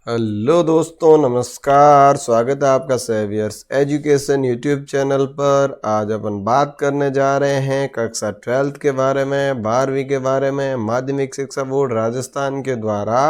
Hello दोस्तों, नमस्कार। स्वागत है आपका सेवियर्स एजुकेशन यूट्यूब चैनल पर। आज अपन बात करने जा रहे हैं कक्षा 12th के बारे में, 12वीं के बारे में। माध्यमिक शिक्षा बोर्ड राजस्थान के द्वारा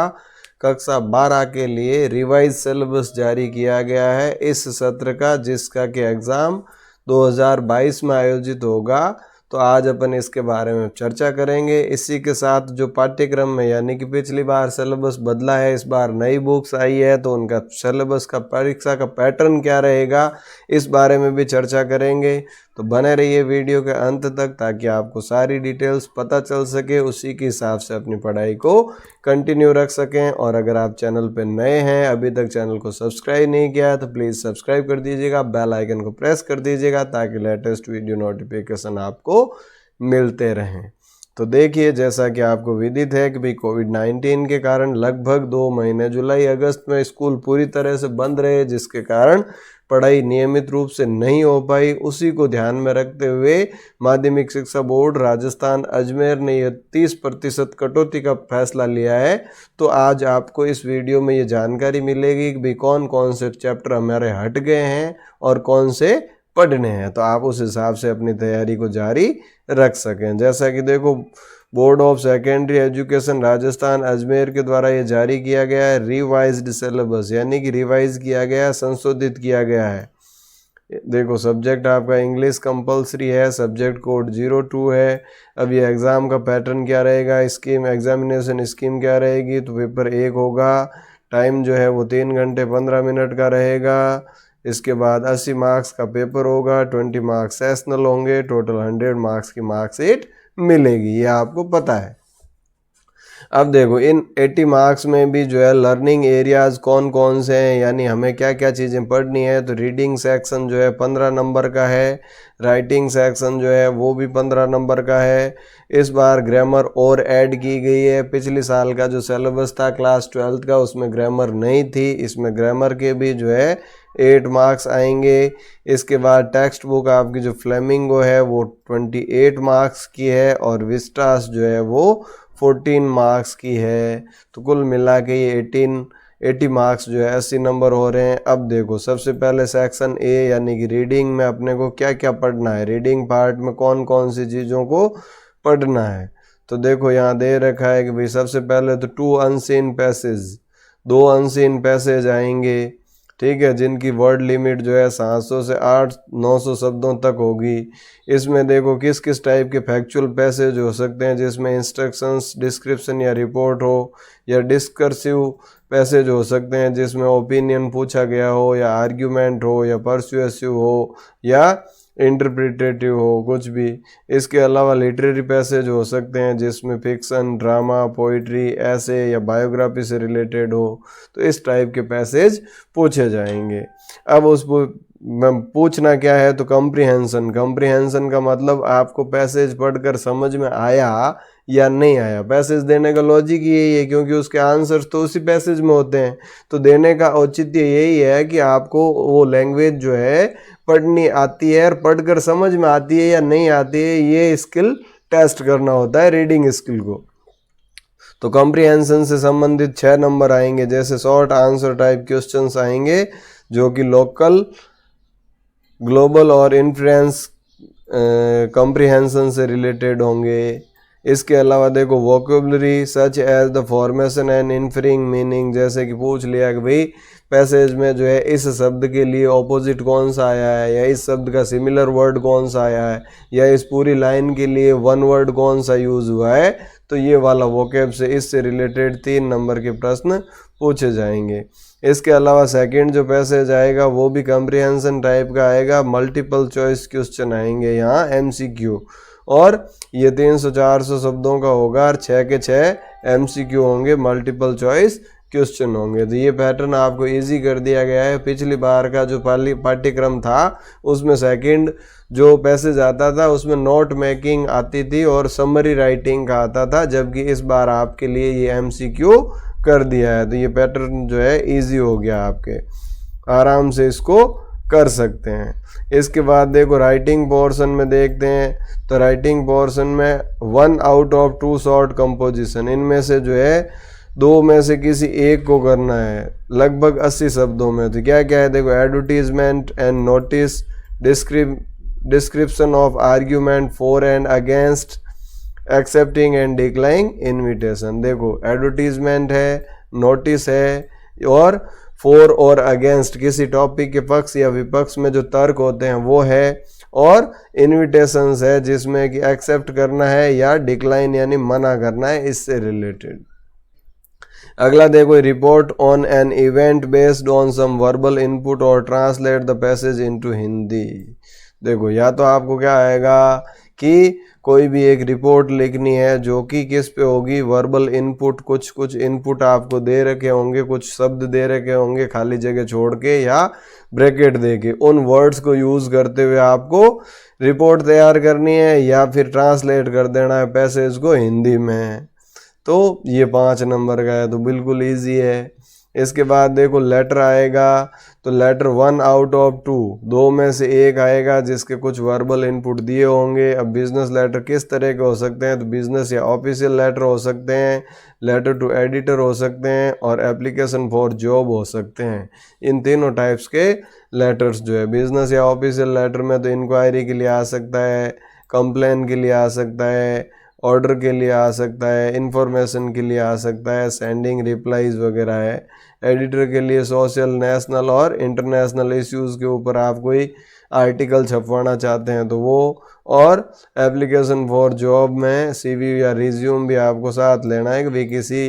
कक्षा 12 के लिए रिवाइज सिलेबस जारी किया गया है इस सत्र का, जिसका कि एग्ज़ाम 2022 में आयोजित होगा। तो आज अपन इसके बारे में चर्चा करेंगे। इसी के साथ जो पाठ्यक्रम में, यानी कि पिछली बार सिलेबस बदला है, इस बार नई बुक्स आई है, तो उनका सिलेबस का, परीक्षा का पैटर्न क्या रहेगा, इस बारे में भी चर्चा करेंगे। तो बने रहिए वीडियो के अंत तक, ताकि आपको सारी डिटेल्स पता चल सके, उसी के हिसाब से अपनी पढ़ाई को कंटिन्यू रख सकें। और अगर आप चैनल पर नए हैं, अभी तक चैनल को सब्सक्राइब नहीं किया है, तो प्लीज़ सब्सक्राइब कर दीजिएगा, बेल आइकन को प्रेस कर दीजिएगा, ताकि लेटेस्ट वीडियो नोटिफिकेशन आपको मिलते रहें। तो देखिए, जैसा कि आपको विदित है कि भाई कोविड-19 के कारण लगभग 2 महीने जुलाई अगस्त में स्कूल पूरी तरह से बंद रहे, जिसके कारण पढ़ाई नियमित रूप से नहीं हो पाई। उसी को ध्यान में रखते हुए माध्यमिक शिक्षा बोर्ड राजस्थान अजमेर ने यह 30% कटौती का फैसला लिया है। तो आज आपको इस वीडियो में ये जानकारी मिलेगी कि भाई कौन कौन से चैप्टर हमारे हट गए हैं और कौन से पढ़ने हैं, तो आप उस हिसाब से अपनी तैयारी को जारी रख सकें। जैसा कि देखो, board of secondary education Rajasthan Ajmer के द्वारा ये जारी किया गया है रिवाइज्ड सिलेबस, यानी कि रिवाइज किया गया है, संशोधित किया गया है। देखो, सब्जेक्ट आपका इंग्लिश कंपलसरी है, सब्जेक्ट कोड 02 है। अब ये एग्ज़ाम का पैटर्न क्या रहेगा, स्कीम, एग्जामिनेशन स्कीम क्या रहेगी, तो पेपर 1 होगा। टाइम जो है वो 3 घंटे 15 मिनट का रहेगा। इसके बाद 80 मार्क्स का पेपर होगा, 20 मार्क्स सेशनल होंगे, टोटल 100 मार्क्स की मार्कशीट मिलेगी, ये आपको पता है। अब देखो, इन 80 मार्क्स में भी जो है लर्निंग एरियाज कौन कौन से हैं, यानी हमें क्या क्या चीज़ें पढ़नी है। तो रीडिंग सेक्शन जो है 15 नंबर का है, राइटिंग सेक्शन जो है वो भी 15 नंबर का है। इस बार ग्रामर और ऐड की गई है। पिछले साल का जो सिलेबस था क्लास 12th का, उसमें ग्रामर नहीं थी, इसमें ग्रामर के भी जो है 8 मार्क्स आएंगे। इसके बाद टेक्स्ट बुक आपकी जो फ्लेमिंगो है वो 28 मार्क्स की है, और विस्टास जो है वो 14 मार्क्स की है। तो कुल मिला के ये 80 मार्क्स जो है 80 नंबर हो रहे हैं। अब देखो, सबसे पहले सेक्शन ए यानी कि रीडिंग में अपने को क्या क्या पढ़ना है, रीडिंग पार्ट में कौन कौन सी चीज़ों को पढ़ना है। तो देखो, यहाँ दे रखा है कि भाई सबसे पहले तो 2 अनसीन पैसेज, 2 अनसीन पैसेज आएंगे, ठीक है, जिनकी वर्ड लिमिट जो है 700 से 900 शब्दों तक होगी। इसमें देखो किस किस टाइप के फैक्चुअल पैसेज हो सकते हैं, जिसमें इंस्ट्रक्शंस, डिस्क्रिप्शन या रिपोर्ट हो, या डिस्कर्सिव पैसेज हो सकते हैं जिसमें ओपिनियन पूछा गया हो, या आर्ग्यूमेंट हो, या परसुएसिव हो, या इंटरप्रिटेटिव हो, कुछ भी। इसके अलावा लिटरेरी पैसेज हो सकते हैं जिसमें फिक्शन, ड्रामा, पोइट्री, ऐसे या बायोग्राफी से रिलेटेड हो। तो इस टाइप के पैसेज पूछे जाएंगे। अब उसको पूछना क्या है, तो कम्प्रीहेंशन। कम्प्रीहेंशन का मतलब आपको पैसेज पढ़कर समझ में आया या नहीं आया। पैसेज देने का लॉजिक यही है, क्योंकि उसके आंसर्स तो उसी पैसेज में होते हैं। तो देने का औचित्य यही है कि आपको वो लैंग्वेज जो है पढ़नी आती है, और पढ़कर समझ में आती है या नहीं आती है, ये स्किल टेस्ट करना होता है, रीडिंग स्किल को। तो कॉम्प्रिहेंशन से संबंधित 6 नंबर आएंगे, जैसे शॉर्ट आंसर टाइप क्वेश्चंस आएंगे, जो कि लोकल, ग्लोबल और इन्फ्लुएंस कॉम्प्रिहेंशन से रिलेटेड होंगे। इसके अलावा देखो, vocabulary such as the formation and inferring meaning, जैसे कि पूछ लिया कि भाई पैसेज में जो है इस शब्द के लिए ऑपोजिट कौन सा आया है, या इस शब्द का सिमिलर वर्ड कौन सा आया है, या इस पूरी लाइन के लिए वन वर्ड कौन सा यूज़ हुआ है। तो ये वाला वोकेब से, इससे रिलेटेड 3 नंबर के प्रश्न पूछे जाएंगे। इसके अलावा सेकंड जो पैसेज आएगा वो भी कॉम्प्रिहेंशन टाइप का आएगा, मल्टीपल चॉइस क्वेश्चन आएंगे यहाँ, MCQ, और ये 300-400 शब्दों का होगा, और 6 के 6 MCQ होंगे, मल्टीपल चॉइस क्वेश्चन होंगे। तो ये पैटर्न आपको इजी कर दिया गया है। पिछली बार का जो पाठ्यक्रम था उसमें सेकंड जो पैसेज आता था उसमें नोट मेकिंग आती थी और समरी राइटिंग का आता था, जबकि इस बार आपके लिए ये MCQ कर दिया है। तो ये पैटर्न जो है इजी हो गया, आपके आराम से इसको कर सकते हैं। इसके बाद देखो, राइटिंग पोर्शन में देखते हैं। तो राइटिंग पोर्शन में 1 आउट ऑफ 2 शॉर्ट कंपोजिशन, इनमें से जो है दो में से किसी एक को करना है लगभग 80 शब्दों में। तो क्या क्या है देखो, advertisement and notice, description of argument for and against, accepting and declining invitation. देखो एडवर्टीजमेंट है, नोटिस है, और फॉर और अगेंस्ट किसी टॉपिक के पक्ष या विपक्ष में जो तर्क होते हैं वो है, और इनविटेशंस है जिसमें कि एक्सेप्ट करना है या डिक्लाइन यानी मना करना है, इससे रिलेटेड। अगला देखो, report on an event based on some verbal input और translate the passage into Hindi. देखो या तो आपको क्या आएगा कि कोई भी एक रिपोर्ट लिखनी है जो कि किस पे होगी, वर्बल इनपुट, कुछ इनपुट आपको दे रखे होंगे, कुछ शब्द दे रखे होंगे खाली जगह छोड़ के या ब्रैकेट दे के, उन वर्ड्स को यूज करते हुए आपको रिपोर्ट तैयार करनी है या फिर ट्रांसलेट कर देना है पैसेज को हिंदी में। तो ये 5 नंबर का है, तो बिल्कुल इजी है। इसके बाद देखो लेटर आएगा, तो लेटर 1 आउट ऑफ 2, 2 में से एक आएगा जिसके कुछ वर्बल इनपुट दिए होंगे। अब बिजनेस लेटर किस तरह के हो सकते हैं, तो बिजनेस या ऑफिशियल लेटर हो सकते हैं, लेटर टू एडिटर हो सकते हैं, और एप्लीकेशन फॉर जॉब हो सकते हैं। इन तीनों टाइप्स के लेटर्स जो है, बिजनेस या ऑफिशियल लेटर में तो इंक्वायरी के लिए आ सकता है, कंप्लेन के लिए आ सकता है, ऑर्डर के लिए आ सकता है, इंफॉर्मेशन के लिए आ सकता है, सेंडिंग रिप्लाईज वगैरह है। एडिटर के लिए सोशल, नेशनल और इंटरनेशनल इश्यूज़ के ऊपर आप कोई आर्टिकल छपवाना चाहते हैं तो वो, और एप्लीकेशन फॉर जॉब में सीवी या रिज्यूम भी आपको साथ लेना है कि भाई किसी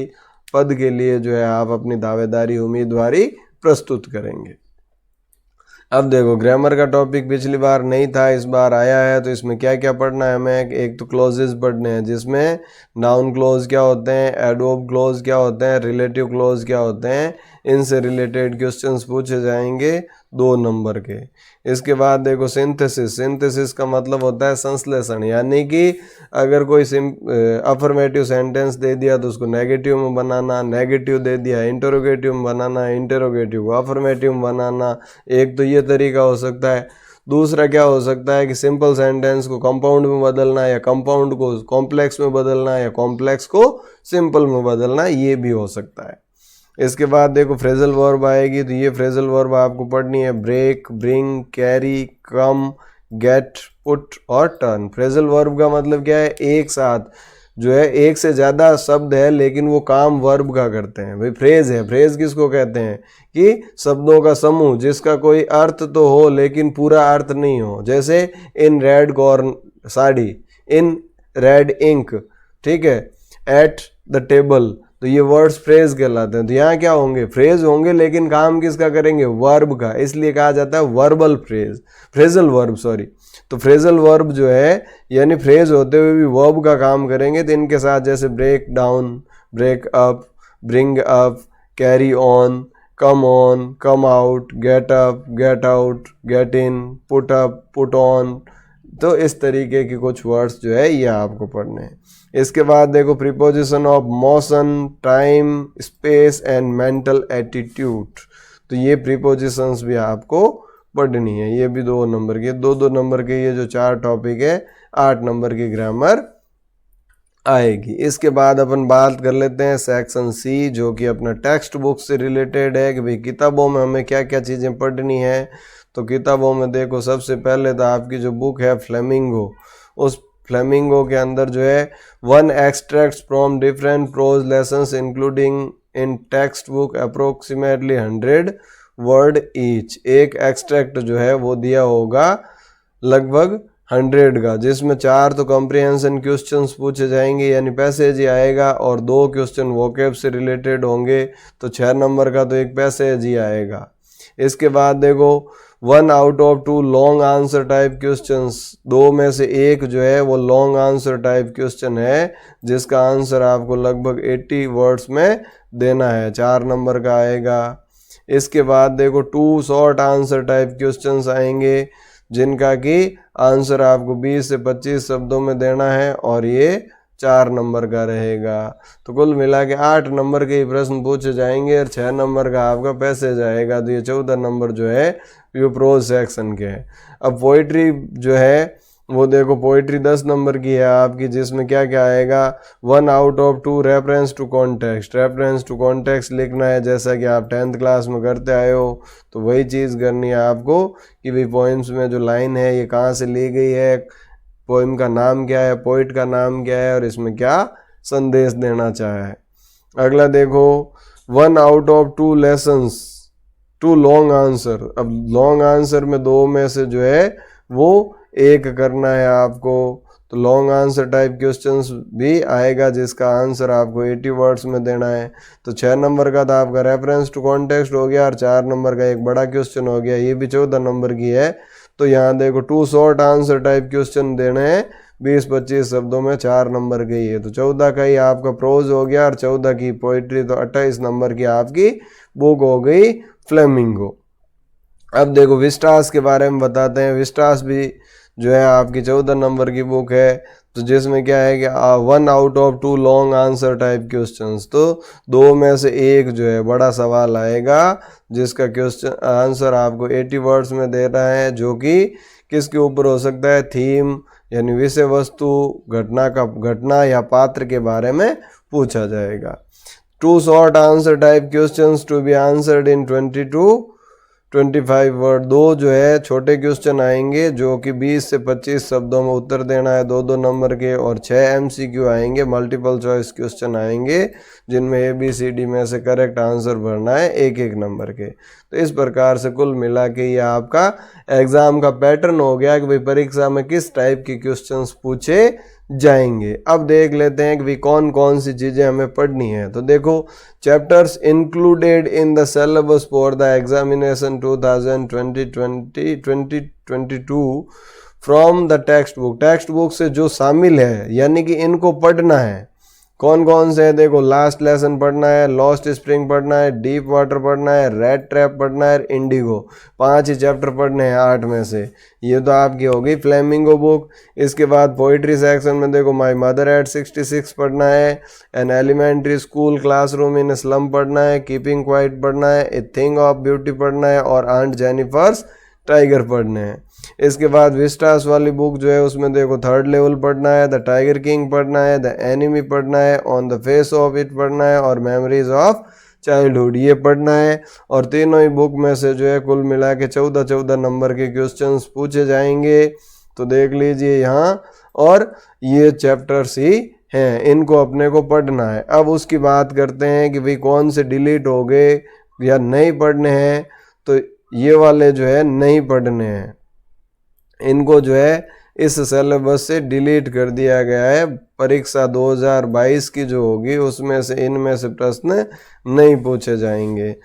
पद के लिए जो है आप अपनी दावेदारी, उम्मीदवारी प्रस्तुत करेंगे। अब देखो ग्रामर का टॉपिक पिछली बार नहीं था, इस बार आया है, तो इसमें क्या क्या पढ़ना है हमें। एक तो क्लोजेस पढ़ने हैं जिसमें नाउन क्लोज क्या होते हैं, एडवर्ब क्लोज क्या होते हैं, रिलेटिव क्लोज क्या होते हैं, इनसे रिलेटेड क्वेश्चंस पूछे जाएंगे 2 नंबर के। इसके बाद देखो सिंथेसिस, सिंथेसिस का मतलब होता है संश्लेषण, यानी कि अगर कोई अफर्मेटिव सेंटेंस दे दिया तो उसको नेगेटिव में बनाना, नेगेटिव दे दिया इंटरोगेटिव में बनाना, इंटरोगेटिव को अफर्मेटिव में बनाना। एक तो ये तरीका हो सकता है। दूसरा क्या हो सकता है कि सिंपल सेंटेंस को कंपाउंड में बदलना, या कंपाउंड को कॉम्प्लेक्स में बदलना, या कॉम्प्लेक्स को सिंपल में बदलना, ये भी हो सकता है। इसके बाद देखो फ्रेजल वर्ब आएगी, तो ये फ्रेजल वर्ब आपको पढ़नी है, ब्रेक, ब्रिंग, कैरी, कम, गेट, पुट और टर्न। फ्रेजल वर्ब का मतलब क्या है, एक साथ जो है एक से ज़्यादा शब्द है लेकिन वो काम वर्ब का करते हैं। भाई फ्रेज है, फ्रेज किसको कहते हैं कि शब्दों का समूह जिसका कोई अर्थ तो हो लेकिन पूरा अर्थ नहीं हो। जैसे in red corn sari, in red ink, ठीक है, एट द टेबल, तो ये वर्ड्स फ्रेज कहलाते हैं। तो यहाँ क्या होंगे, फ्रेज होंगे लेकिन काम किसका करेंगे, वर्ब का, इसलिए कहा जाता है verbal phrase, phrasal verb sorry. तो फ्रेजल वर्ब जो है यानी फ्रेज होते हुए भी वर्ब का काम करेंगे। तो इनके साथ जैसे break down, break up, bring up, carry on, come out, get up, get out, get in, put up, put on. तो इस तरीके के कुछ वर्ड्स जो है ये आपको पढ़ने हैं। इसके बाद देखो preposition of motion, time, space and mental attitude, तो ये प्रीपोजिशंस भी आपको पढ़नी है। ये भी 2 नंबर के, 2 नंबर के ये जो 4 टॉपिक है 8 नंबर की ग्रामर आएगी। इसके बाद अपन बात कर लेते हैं सेक्शन सी, जो कि अपना टेक्स्ट बुक से रिलेटेड है कि भाई किताबों में हमें क्या क्या चीज़ें पढ़नी है। तो किताबों में देखो सबसे पहले तो आपकी जो बुक है फ्लेमिंगो, उस फ्लेमिंगो के अंदर जो है 1 extracts from different prose lessons including in text book approximately 100 word each. एक एक्सट्रैक्ट जो है वो दिया होगा लगभग 100 का, जिसमें 4 तो कॉम्प्रिहेंशन क्वेश्चंस पूछे जाएंगे यानी पैसेज ही आएगा, और 2 क्वेश्चन वोकैब से रिलेटेड होंगे, तो 6 नंबर का तो एक पैसेज ही आएगा। इसके बाद देखो 1 out of 2 long answer type questions, 2 में से एक जो है वो लॉन्ग आंसर टाइप क्वेश्चन है जिसका आंसर आपको लगभग 80 वर्ड्स में देना है, 4 नंबर का आएगा। इसके बाद देखो 2 शॉर्ट आंसर टाइप क्वेश्चंस आएंगे जिनका कि आंसर आपको 20 से 25 शब्दों में देना है, और ये 4 नंबर का रहेगा। तो कुल मिला के 8 नंबर के ही प्रश्न पूछे जाएंगे और 6 नंबर का आपका पैसेज आएगा। तो ये 14 नंबर जो है ये प्रोज सेक्शन के हैं। अब पोइट्री जो है वो देखो पोइट्री 10 नंबर की है आपकी, जिसमें क्या क्या आएगा, 1 out of 2 reference to context. Reference to context लिखना है, जैसा कि आप 10th क्लास में करते आए हो, तो वही चीज़ करनी है आपको कि भाई पोइम्स में जो लाइन है ये कहाँ से ली गई है, पोइम का नाम क्या है, पोइट का नाम क्या है और इसमें क्या संदेश देना चाहा है। अगला देखो 1 out of 2 lessons to long answer. अब लॉन्ग आंसर में 2 में से जो है वो एक करना है आपको, तो लॉन्ग आंसर टाइप क्वेश्चंस भी आएगा जिसका आंसर आपको 80 वर्ड्स में देना है। तो 6 नंबर का था आपका रेफरेंस टू कॉन्टेक्स्ट हो गया, और 4 नंबर का एक बड़ा क्वेश्चन हो गया, ये भी 14 नंबर की है। तो यहाँ देखो 2 शॉर्ट आंसर टाइप क्वेश्चन देने हैं 20-25 शब्दों में, 4 नंबर के ही है। तो 14 का ही आपका प्रोज हो गया और 14 की पोइट्री, तो 28 नंबर की आपकी बुक हो गई फ्लेमिंगो। अब देखो विस्टास के बारे में बताते हैं। विस्टास भी जो है आपकी 14 नंबर की बुक है, तो जिसमें क्या है कि 1 out of 2 long answer type questions, तो 2 में से एक जो है बड़ा सवाल आएगा जिसका क्वेश्चन आंसर आपको 80 वर्ड्स में दे रहा है, जो कि किसके ऊपर हो सकता है, थीम यानी विषय वस्तु, घटना या पात्र के बारे में पूछा जाएगा। 2 short answer type questions to be answered in 20-25 word. 2 जो है छोटे क्वेश्चन आएंगे जो कि 20 से 25 शब्दों में उत्तर देना है, 2-2 नंबर के, और 6 MCQ आएंगे, मल्टीपल चॉइस क्वेश्चन आएंगे जिनमें ABCD में से करेक्ट आंसर भरना है 1-1 नंबर के। तो इस प्रकार से कुल मिला के ये आपका एग्जाम का पैटर्न हो गया कि भाई परीक्षा में किस टाइप के क्वेश्चंस पूछे जाएंगे। अब देख लेते हैं कि भाई कौन कौन सी चीज़ें हमें पढ़नी है। तो देखो chapters included in the syllabus for the examination 2020-2022 from the text book. Text book से जो शामिल है यानी कि इनको पढ़ना है, कौन कौन से है देखो, लास्ट लेसन पढ़ना है, लॉस्ट स्प्रिंग पढ़ना है, डीप वाटर पढ़ना है, रेड ट्रैप पढ़ना है, इंडिगो, 5 ही चैप्टर पढ़ने हैं 8 में से। ये तो आपकी हो गई फ्लेमिंगो बुक। इसके बाद पोइट्री सेक्शन में देखो माई मदर एट 66 पढ़ना है, an elementary school classroom in slum पढ़ना है, कीपिंग क्वाइट पढ़ना है, ए थिंग ऑफ ब्यूटी पढ़ना है, और आंट जेनिफर्स टाइगर पढ़ने हैं। इसके बाद विस्टास वाली बुक जो है उसमें देखो 3rd लेवल पढ़ना है, द टाइगर किंग पढ़ना है, द एनिमी पढ़ना है, on the face of it पढ़ना है, और मेमोरीज ऑफ चाइल्डहुड ये पढ़ना है। और तीनों ही बुक में से जो है कुल मिला के 14-14 नंबर के क्वेश्चंस पूछे जाएंगे। तो देख लीजिए यहाँ, और ये चैप्टर्स ही हैं, इनको अपने को पढ़ना है। अब उसकी बात करते हैं कि भाई कौन से डिलीट हो गए या नहीं पढ़ने हैं। तो ये वाले जो है नहीं पढ़ने हैं, इनको जो है इस सिलेबस से डिलीट कर दिया गया है। परीक्षा 2022 की जो होगी उसमें से इनमें से प्रश्न नहीं पूछे जाएंगे।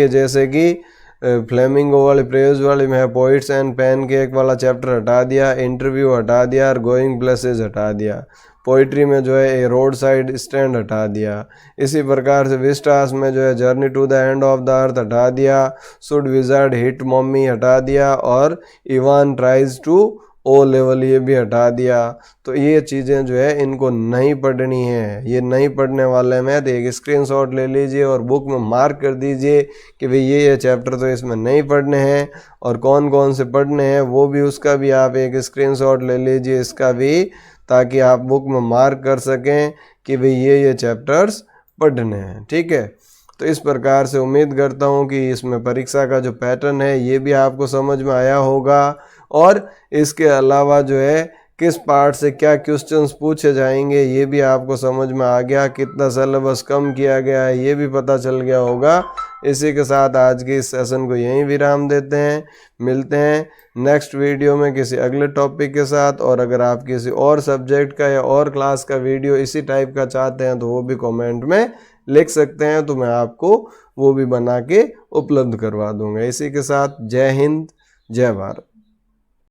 जैसे कि फ्लेमिंगो वाली प्रेज वाली में है पोइट्स एंड पेन के एक वाला चैप्टर हटा दिया, इंटरव्यू हटा दिया, और गोइंग प्लेसेस हटा दिया। पोइट्री में जो है ए रोड साइड स्टैंड हटा दिया। इसी प्रकार से विस्टास में जो है journey to the end of the earth हटा दिया, शुड विजार्ड हिट मम्मी हटा दिया, और Evan tries to O level ये भी हटा दिया। तो ये चीज़ें जो है इनको नहीं पढ़नी है। ये नहीं पढ़ने वाले में तो एक स्क्रीनशॉट ले लीजिए और बुक में मार्क कर दीजिए कि भाई ये चैप्टर तो इसमें नहीं पढ़ने हैं, और कौन कौन से पढ़ने हैं वो भी, उसका भी आप एक स्क्रीनशॉट ले लीजिए इसका भी, ताकि आप बुक में मार्क कर सकें कि भाई ये चैप्टर्स पढ़ने हैं। ठीक है, तो इस प्रकार से उम्मीद करता हूँ कि इसमें परीक्षा का जो पैटर्न है ये भी आपको समझ में आया होगा, और इसके अलावा जो है किस पार्ट से क्या क्वेश्चंस पूछे जाएंगे ये भी आपको समझ में आ गया, कितना सिलेबस कम किया गया है ये भी पता चल गया होगा। इसी के साथ आज के इस सेशन को यहीं विराम देते हैं। मिलते हैं नेक्स्ट वीडियो में किसी अगले टॉपिक के साथ। और अगर आप किसी और सब्जेक्ट का या और क्लास का वीडियो इसी टाइप का चाहते हैं तो वो भी कमेंट में लिख सकते हैं, तो मैं आपको वो भी बना के उपलब्ध करवा दूंगा। इसी के साथ जय हिंद, जय भारत।